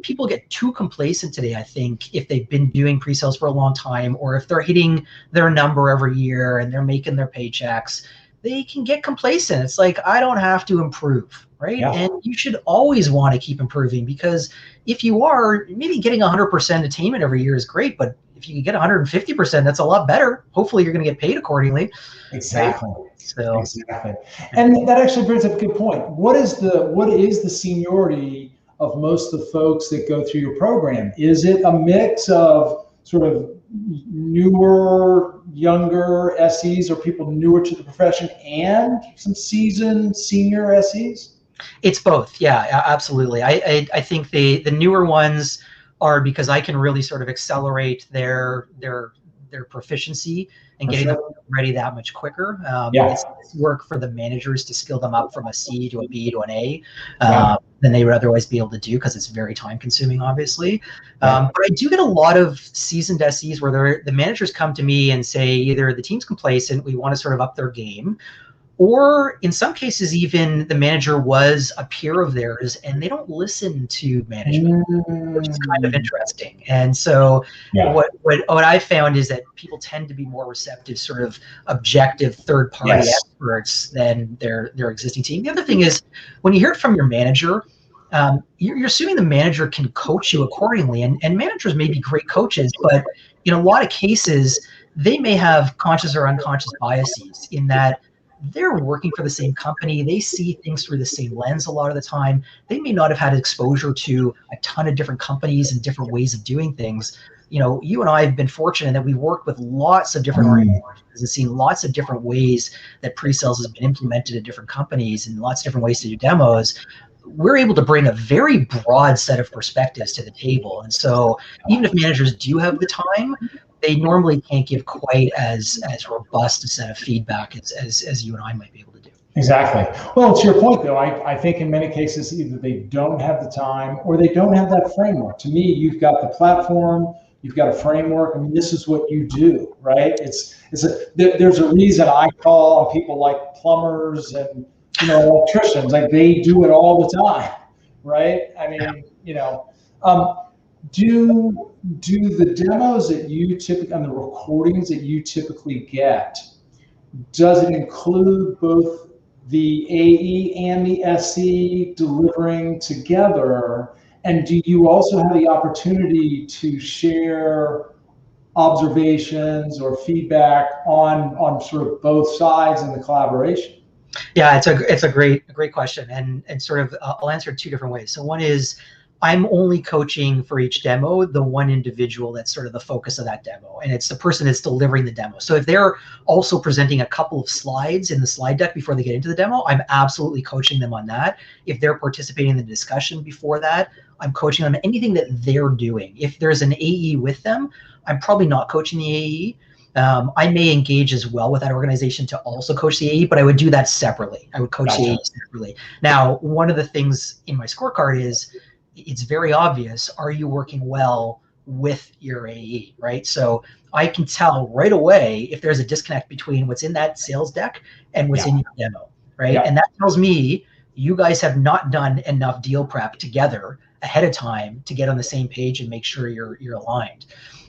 people get too complacent today, I think, if they've been doing pre-sales for a long time, or if they're hitting their number every year and they're making their paychecks, they can get complacent. It's like, I don't have to improve, right? Yeah. And you should always want to keep improving, because if you are, maybe getting 100% attainment every year is great, but if you can get 150%, that's a lot better. Hopefully you're going to get paid accordingly. Exactly. Right? So, exactly. And that actually brings up a good point. What is the seniority of most of the folks that go through your program? Is it a mix of sort of newer, younger SEs, or people newer to the profession, and some seasoned senior SEs? It's both. Yeah, absolutely. I think the newer ones are because I can really sort of accelerate their proficiency and getting them ready that much quicker. It's work for the managers to skill them up from a C to a B to an A than they would otherwise be able to do, because it's very time consuming, obviously. But I do get a lot of seasoned SEs where the managers come to me and say either the team's complacent, we want to sort of up their game, or in some cases, even the manager was a peer of theirs and they don't listen to management, which is kind of interesting. And so what I found is that people tend to be more receptive, sort of objective third-party experts than their existing team. The other thing is, when you hear it from your manager, you're assuming the manager can coach you accordingly. And managers may be great coaches, but in a lot of cases, they may have conscious or unconscious biases in that they're working for the same company. They see things through the same lens a lot of the time. They may not have had exposure to a ton of different companies and different ways of doing things. You and I have been fortunate that we've worked with lots of different organizations and seen lots of different ways that pre-sales has been implemented at different companies and lots of different ways to do demos. We're able to bring a very broad set of perspectives to the table. And so even if managers do have the time, they normally can't give quite as robust a set of feedback as you and I might be able to do. Exactly. Well, to your point, though, I think in many cases, either they don't have the time or they don't have that framework. To me, you've got the platform, you've got a framework. I mean, this is what you do, right? There's a reason I call on people like plumbers and electricians. Like, they do it all the time, right? I mean, do the demos that you typically, and the recordings that you typically get, does it include both the AE and the SE delivering together? And do you also have the opportunity to share observations or feedback on sort of both sides in the collaboration? Yeah, it's a great question, and sort of I'll answer it two different ways. So one is, I'm only coaching for each demo the one individual that's sort of the focus of that demo, and it's the person that's delivering the demo. So if they're also presenting a couple of slides in the slide deck before they get into the demo, I'm absolutely coaching them on that. If they're participating in the discussion before that, I'm coaching them on anything that they're doing. If there's an AE with them, I'm probably not coaching the AE. I may engage as well with that organization to also coach the AE, but I would do that separately. I would coach the AE separately. Now, one of the things in my scorecard is, it's very obvious, are you working well with your AE, right? So I can tell right away if there's a disconnect between what's in that sales deck and what's in your demo, right? And that tells me you guys have not done enough deal prep together ahead of time to get on the same page and make sure you're aligned,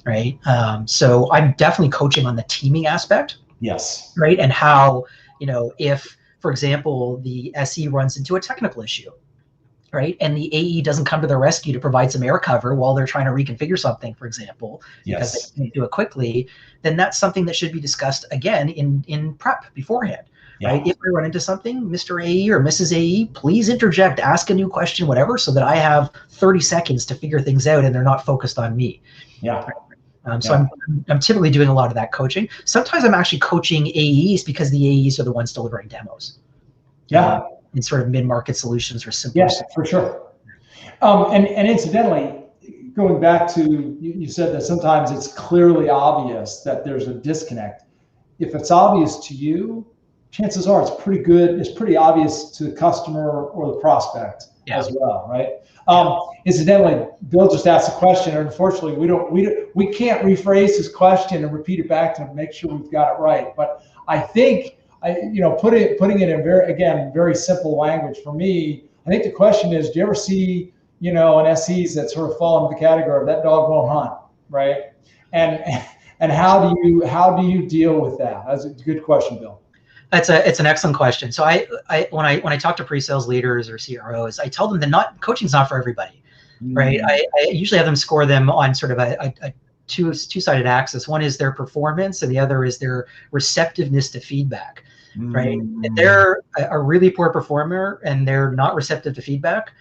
right? So I'm definitely coaching on the teaming aspect. Yes. Right. And how, if, for example, the SE runs into a technical issue, right, and the AE doesn't come to the rescue to provide some air cover while they're trying to reconfigure something, for example, because they can't do it quickly, then that's something that should be discussed again in prep beforehand. Right? If I run into something, Mr. AE or Mrs. AE, please interject, ask a new question, whatever, so that I have 30 seconds to figure things out and they're not focused on me. Yeah. So I'm typically doing a lot of that coaching. Sometimes I'm actually coaching AEs because the AEs are the ones delivering demos. In sort of mid-market solutions or simpler. Yes, for sure. And incidentally, going back to, you said that sometimes it's clearly obvious that there's a disconnect. If it's obvious to you, chances are it's pretty good. It's pretty obvious to the customer or the prospect as well, right? Incidentally, Bill just asked a question, and unfortunately, we can't rephrase his question and repeat it back to him, make sure we've got it right. But I think, putting it in very simple language for me, I think the question is, do you ever see, an SEs that sort of fall into the category of that dog won't hunt, right? And how do you deal with that? That's a good question, Bill. It's an excellent question. So when I talk to pre-sales leaders or CROs, I tell them that coaching's not for everybody, right? I usually have them score them on sort of a two-sided axis. One is their performance, and the other is their receptiveness to feedback, right? If they're a really poor performer and they're not receptive to feedback,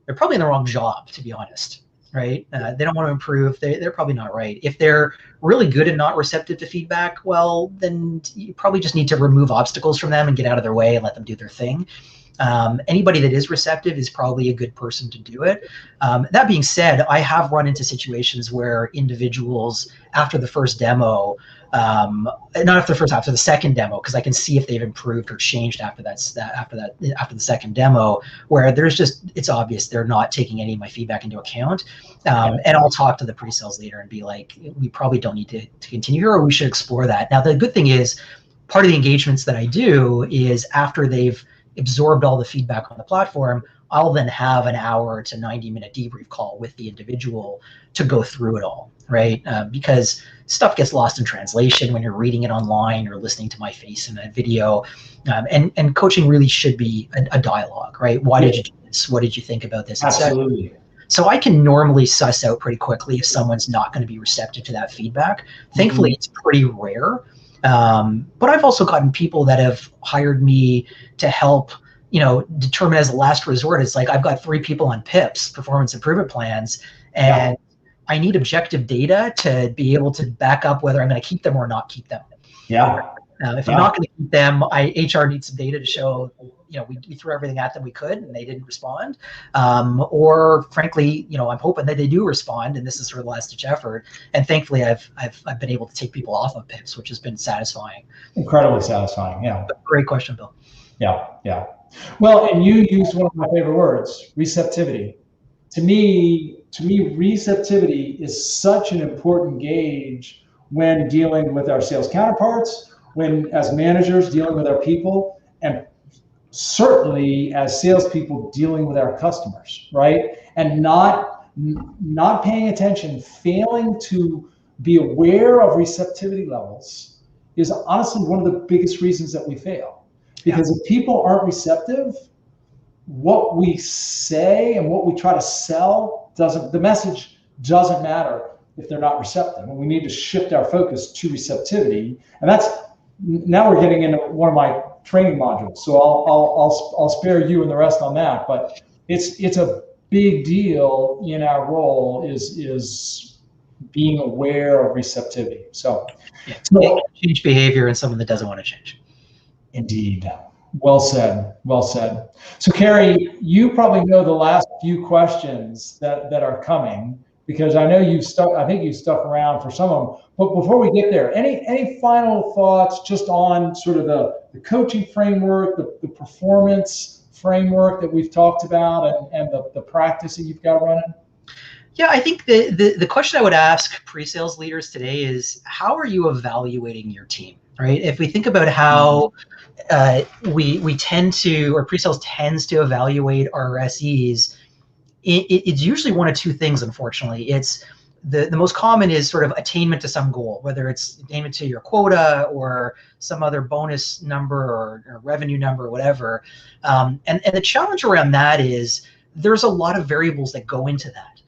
they're probably in the wrong job, to be honest. Right? They don't want to improve. They're probably not right. If they're really good and not receptive to feedback, well, then you probably just need to remove obstacles from them and get out of their way and let them do their thing. Anybody that is receptive is probably a good person to do it. That being said, I have run into situations where individuals after the first demo, after the second demo, because I can see if they've improved or changed after the second demo, where it's obvious they're not taking any of my feedback into account. And I'll talk to the pre-sales leader and be like, we probably don't need to continue here, or we should explore that. Now, the good thing is, part of the engagements that I do is after they've absorbed all the feedback on the platform, I'll then have an hour to 90-minute debrief call with the individual to go through it all, right? Because stuff gets lost in translation when you're reading it online or listening to my face in a video. And coaching really should be a dialogue, right? Why did you do this? What did you think about this? Absolutely. So I can normally suss out pretty quickly if someone's not going to be receptive to that feedback. Thankfully, it's pretty rare. But I've also gotten people that have hired me to help, determine as a last resort. It's like, I've got 3 people on PIPs, performance improvement plans, and I need objective data to be able to back up whether I'm going to keep them or not keep them. If I'm not going to keep them, HR needs some data to show, we threw everything at them we could and they didn't respond. Or frankly, I'm hoping that they do respond, and this is sort of the last ditch effort. And thankfully, I've been able to take people off of PIPs, which has been satisfying. Incredibly satisfying. Yeah. Great question, Bill. Yeah. Well, and you used one of my favorite words, receptivity. To me, receptivity is such an important gauge when dealing with our sales counterparts, when as managers dealing with our people, and certainly as salespeople dealing with our customers, right? And not paying attention, failing to be aware of receptivity levels is honestly one of the biggest reasons that we fail. Because if people aren't receptive, what we say and what we try to sell the message doesn't matter if they're not receptive. And we need to shift our focus to receptivity. And now we're getting into one of my training modules. So I'll spare you and the rest on that. But it's a big deal in our role is being aware of receptivity. So change behavior in someone that doesn't want to change. Indeed. Well said. Well said. So Kerry, you probably know the last few questions that are coming, because I know I think you stuck around for some of them. But before we get there, any final thoughts just on sort of the coaching framework, the performance framework that we've talked about, and the practice that you've got running? Yeah, I think the question I would ask pre-sales leaders today is, how are you evaluating your team, right? If we think about how we tend to, or pre-sales tends to evaluate our SEs, it's usually one of two things, unfortunately. It's the most common is sort of attainment to some goal, whether it's attainment to your quota or some other bonus number or revenue number or whatever. And the challenge around that is there's a lot of variables that go into that,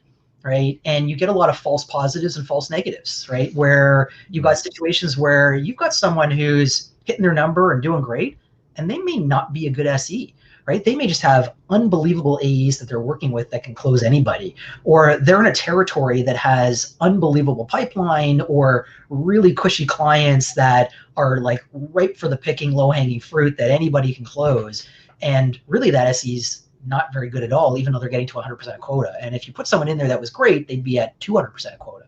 right? And you get a lot of false positives and false negatives, right? Where you've got situations where you've got someone who's hitting their number and doing great, and they may not be a good SE, right? They may just have unbelievable AEs that they're working with that can close anybody, or they're in a territory that has unbelievable pipeline or really cushy clients that are like ripe for the picking, low-hanging fruit that anybody can close. And really that SE's not very good at all, even though they're getting to 100% quota. And if you put someone in there that was great, they'd be at 200% quota,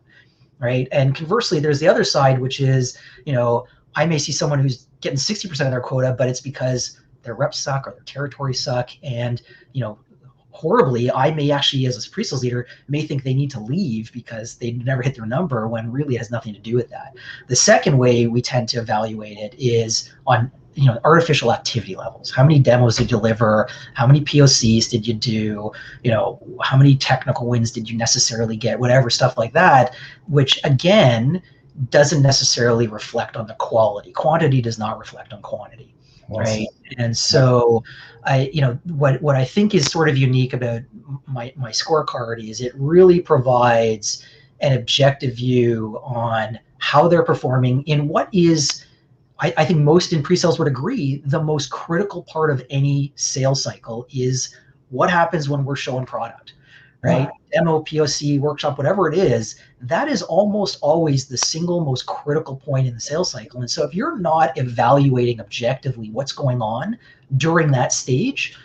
right? And conversely, there's the other side, which is, I may see someone who's getting 60% of their quota, but it's because their reps suck or their territories suck. And, horribly, I may actually, as a pre-sales leader, may think they need to leave because they never hit their number, when really it has nothing to do with that. The second way we tend to evaluate it is on artificial activity levels. How many demos did you deliver? How many POCs did you do? How many technical wins did you necessarily get? Whatever, stuff like that, which again doesn't necessarily reflect on the quality. Quantity does not reflect on quantity. Right. And so what I think is sort of unique about my scorecard is it really provides an objective view on how they're performing in what is, I think most in pre-sales would agree, the most critical part of any sales cycle is what happens when we're showing product, right? Demo, POC, workshop, whatever it is, that is almost always the single most critical point in the sales cycle. And so if you're not evaluating objectively what's going on during that stage,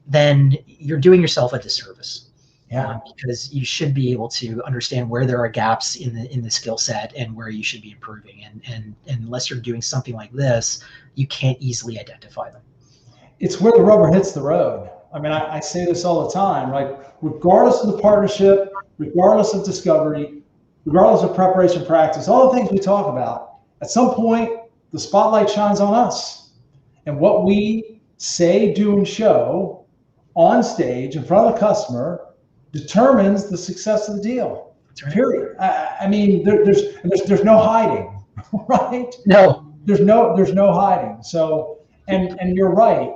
then you're doing yourself a disservice. Because you should be able to understand where there are gaps in the skill set and where you should be improving. And unless you're doing something like this, you can't easily identify them. It's where the rubber hits the road. I mean, I say this all the time, like regardless of the partnership, regardless of discovery, regardless of preparation practice, all the things we talk about, at some point, the spotlight shines on us. And what we say, do, and show on stage in front of the customer determines the success of the deal. Right. Period. I mean, there's no hiding, right? No. There's no hiding. So, and you're right.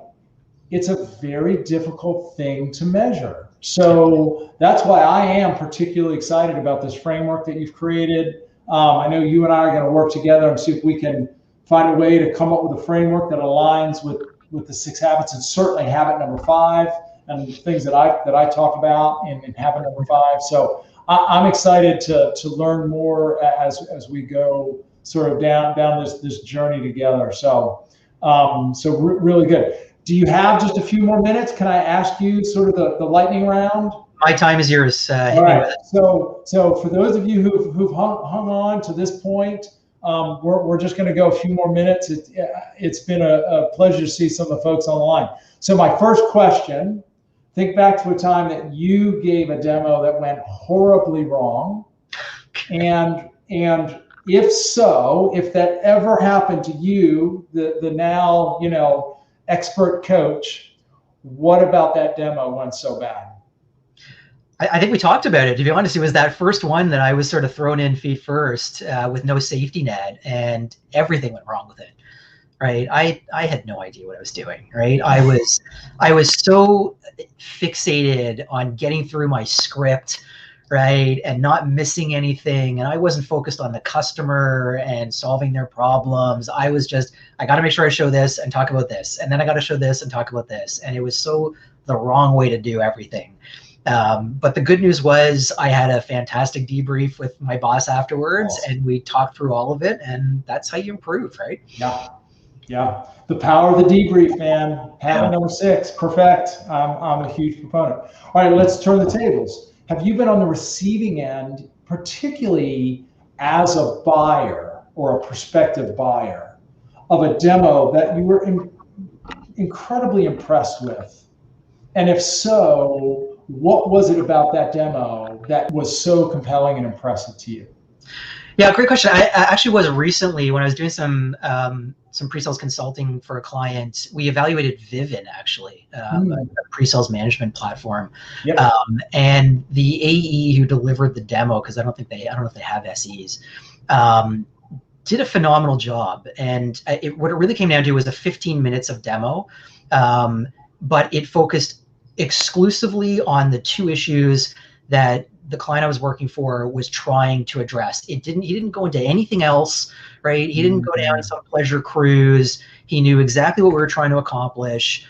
It's a very difficult thing to measure. So that's why I am particularly excited about this framework that you've created. I know you and I are going to work together and see if we can find a way to come up with a framework that aligns with the 6 habits, and certainly habit number 5 and the things that I talk about in habit number 5. So I'm excited to learn more as we go sort of down this journey together. So really good. Do you have just a few more minutes? Can I ask you sort of the lightning round? My time is yours. All right. So for those of you who've hung on to this point, we're just going to go a few more minutes. It's been a pleasure to see some of the folks online. So my first question, think back to a time that you gave a demo that went horribly wrong. And if so, if that ever happened to you, the now, expert coach, what about that demo went so bad? I think we talked about it. To be honest, it was that first one that I was sort of thrown in feet first with no safety net, and everything went wrong with it. Right? I had no idea what I was doing. Right? I was so fixated on getting through my script, right, and not missing anything, and I wasn't focused on the customer and solving their problems. I was just, I got to make sure I show this and talk about this, and then I got to show this and talk about this, and it was so the wrong way to do everything. But the good news was I had a fantastic debrief with my boss afterwards, and we talked through all of it, and that's how you improve, right? Yeah. The power of the debrief, man. Habit number 6, perfect. I'm a huge proponent. All right, let's turn the tables. Have you been on the receiving end, particularly as a buyer or a prospective buyer, of a demo that you were incredibly impressed with? And if so, what was it about that demo that was so compelling and impressive to you? Yeah, great question. I actually was recently, when I was doing some pre-sales consulting for a client, we evaluated Vivint, actually, a pre-sales management platform. Yep. And the AE who delivered the demo, because I don't know if they have SEs, did a phenomenal job. And what it really came down to was a 15 minutes of demo, but it focused exclusively on the two issues that the client I was working for was trying to address. He didn't go into anything else, right? He didn't go down some pleasure cruise. He knew exactly what we were trying to accomplish.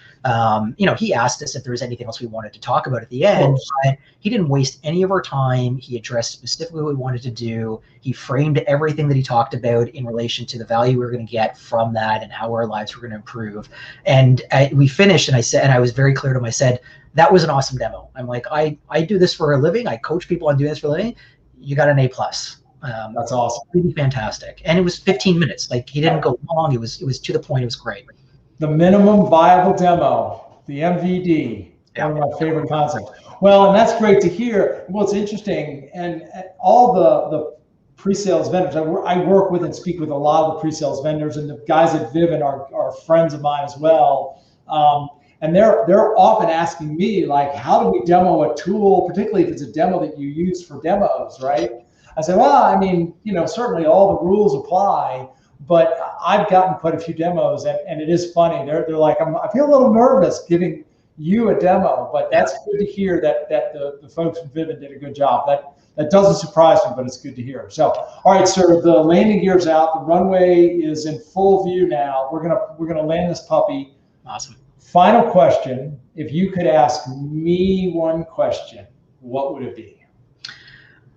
He asked us if there was anything else we wanted to talk about at the end, but he didn't waste any of our time. He addressed specifically what we wanted to do. He framed everything that he talked about in relation to the value we were going to get from that and how our lives were going to improve. And we finished, and I was very clear to him. I said, that was an awesome demo. I'm like, I do this for a living. I coach people on doing this for a living. You got an A+. That's awesome. Really fantastic. And it was 15 minutes. Like, he didn't go long. It was to the point. It was great. The minimum viable demo, the MVD, one of my favorite concepts. Well, and that's great to hear. Well, it's interesting, and all the pre-sales vendors, I work with and speak with a lot of the pre-sales vendors, and the guys at Vivint are friends of mine as well. And they're often asking me, like, how do we demo a tool, particularly if it's a demo that you use for demos, right? I say, well, I mean, certainly all the rules apply, but I've gotten quite a few demos, and it is funny. They're like, I feel a little nervous giving you a demo, but that's good to hear that the folks from Vivint did a good job. That doesn't surprise me, but it's good to hear. So, all right, sir, the landing gear's out. The runway is in full view now. We're gonna land this puppy. Awesome. Final question, if you could ask me one question, what would it be?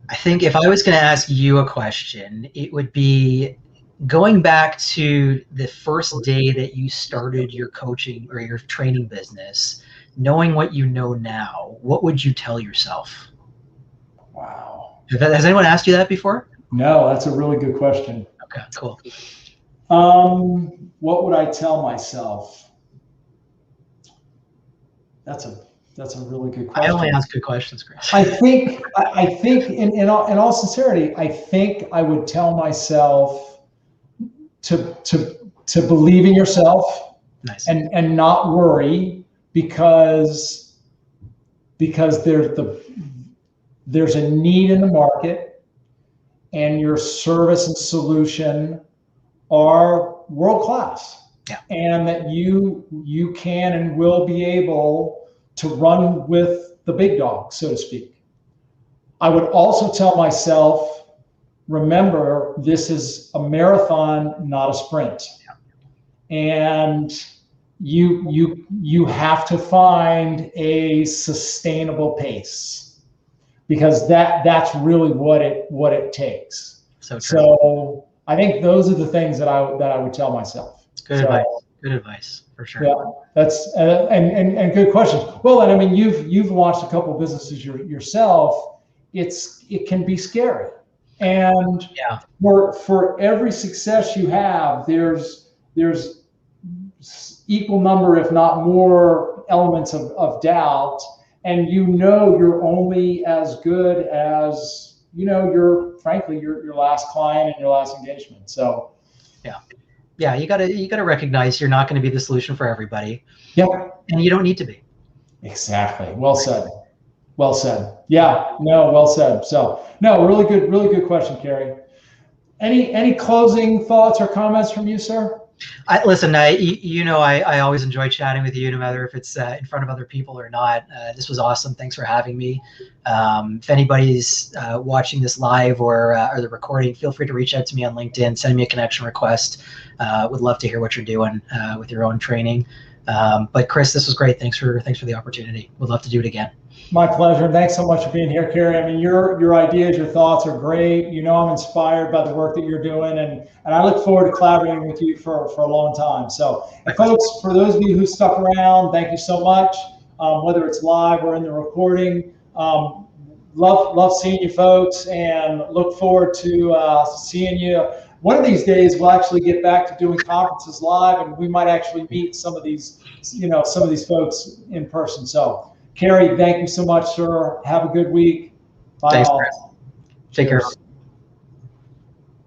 I think if I was going to ask you a question, it would be going back to the first day that you started your coaching or your training business, knowing what you know now, what would you tell yourself? Wow. Has anyone asked you that before? No, that's a really good question. Okay, cool. What would I tell myself? That's a really good question. I only ask good questions, Chris. I think in all sincerity, I think I would tell myself to believe in yourself. Nice. and not worry because there's a need in the market, and your service and solution are world class. Yeah. And that you can and will be able to run with the big dog, so to speak. I would also tell myself, remember, this is a marathon, not a sprint. Yeah. And you have to find a sustainable pace, because that's really what it takes. So true. So I think those are the things that I would tell myself. Good advice. Good advice, for sure. Yeah, that's and good question. Well, and I mean, you've launched a couple of businesses yourself. It can be scary, and for every success you have, there's equal number, if not more, elements of doubt, and you're only as good as your last client and your last engagement. So yeah, you gotta recognize you're not going to be the solution for everybody. Yeah, and you don't need to be. Exactly. Well said. Well said. Yeah. No. Well said. So no, really good question, Kerry. Any closing thoughts or comments from you, sir? Listen, I always enjoy chatting with you, no matter if it's in front of other people or not. This was awesome. Thanks for having me. If anybody's watching this live or the recording, feel free to reach out to me on LinkedIn, send me a connection request. Would love to hear what you're doing with your own training. But Chris, this was great. Thanks for the opportunity. Would love to do it again. My pleasure. Thanks so much for being here, Kerry. I mean, your ideas, your thoughts are great. I'm inspired by the work that you're doing, and I look forward to collaborating with you for a long time. So, folks, for those of you who stuck around, thank you so much. Whether it's live or in the recording, love seeing you folks, and look forward to seeing you. One of these days, we'll actually get back to doing conferences live, and we might actually meet some of these folks in person. So, Kerry, thank you so much, sir. Have a good week. Bye Thanks, all. Chris. Take care.